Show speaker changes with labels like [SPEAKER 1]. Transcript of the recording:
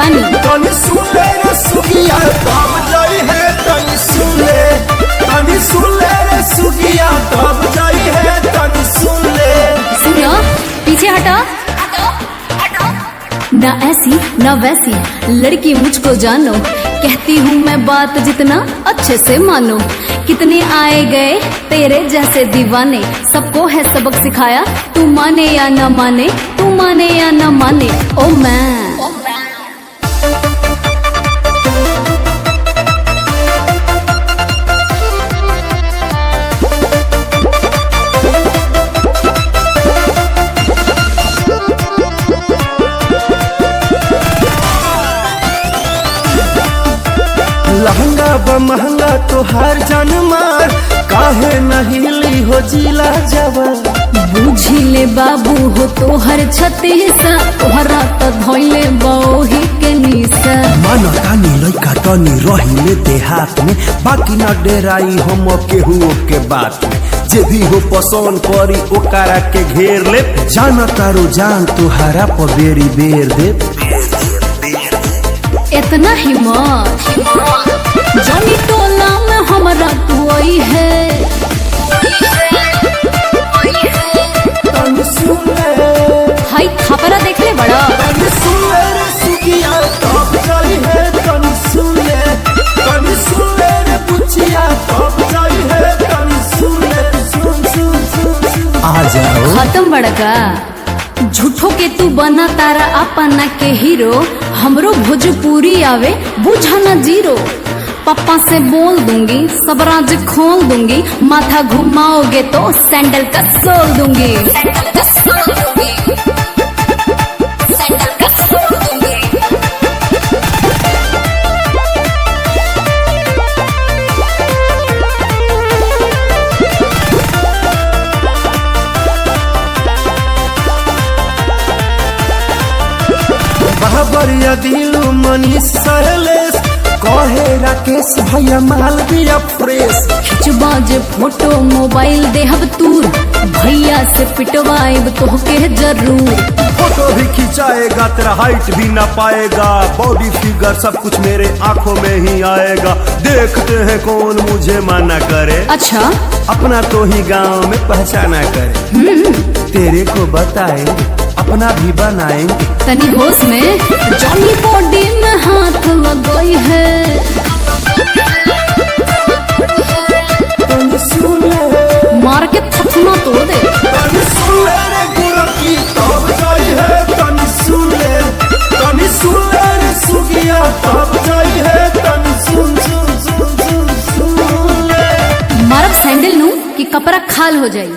[SPEAKER 1] बानी।
[SPEAKER 2] तनी सुन ले रे सुगिया तब जाई है, तनी सुन ले रे सुगिया तब जाई है, तनी सुन ले।
[SPEAKER 1] सुनो पीछे हटो, ना ऐसी ना वैसी लड़की मुझको जानो, कहती हूँ मैं बात जितना अच्छे से मानो। कितने आए गए तेरे जैसे दीवाने, सबको है सबक सिखाया, तू माने या ना माने, तू माने या ना माने। ओ मैं
[SPEAKER 2] लहंगा ब महंगा तोहार जान मार, काहे नहीं ली हो जिला जवान।
[SPEAKER 1] बूझी ले बाबू हो तोहर छतीसा, तोहरा तो धोइले बौही के निशा।
[SPEAKER 2] मन तानी लइका तनी रहिले देहात में, बाकी न डेराई हम केहू के बात में। जे भी हो पसंद करी ओकरा के घेर ले, जाना तारो जान तुहारा पर बेरी बेर दे।
[SPEAKER 1] इतना हिम्मत जानी टोला में हमारा तू आई है।
[SPEAKER 2] तनी सुन ले,
[SPEAKER 1] हाय थापरा देख ले बड़ा।
[SPEAKER 2] तनी सुन ले रे सुगिया तब जाई है, तनी सुन ले रे पुछिया तब जाई है, तनी सुन ले। सुन आ जाओ।
[SPEAKER 1] खत्म बड़का झूठो के तू बना तारा अपना के हीरो, हमरो भोजपुरी आवे बुझाना जीरो। पापा से बोल दूंगी सब राज खोल दूंगी, माथा घुमाओगे तो सैंडल का सोल दूंगी।
[SPEAKER 2] बहबरिया दिलू मनीष सहलेस, कहे राकेश भैया माल दिया फ्रेश।
[SPEAKER 1] खिंचबा जे फोटो मोबाइल देहब तूर, भैया से पिटवाएब तोहके जरूर।
[SPEAKER 2] फोटो भी खिंचाएगा तेरा हाइट भी ना पाएगा, बॉडी फिगर सब कुछ मेरे आंखों में ही आएगा। देखते हैं कौन मुझे माना करे,
[SPEAKER 1] अच्छा
[SPEAKER 2] अपना तो ही गांव में पहचाना करे। तेरे को बताएंगे अपना भी बनाएंगे।
[SPEAKER 1] तनी होश में जॉनी बॉडी में हाथ लगई है।
[SPEAKER 2] तनी सुन ले,
[SPEAKER 1] मार के थथमा तोड़ दे।
[SPEAKER 2] तनी सुन ले रे गोरखी तब जाई है, तनी सुन ले रे सुगिया तब जाई है, तनी सुन ले।
[SPEAKER 1] मारब सैंडल नू कि कपड़ा खाल हो जाई।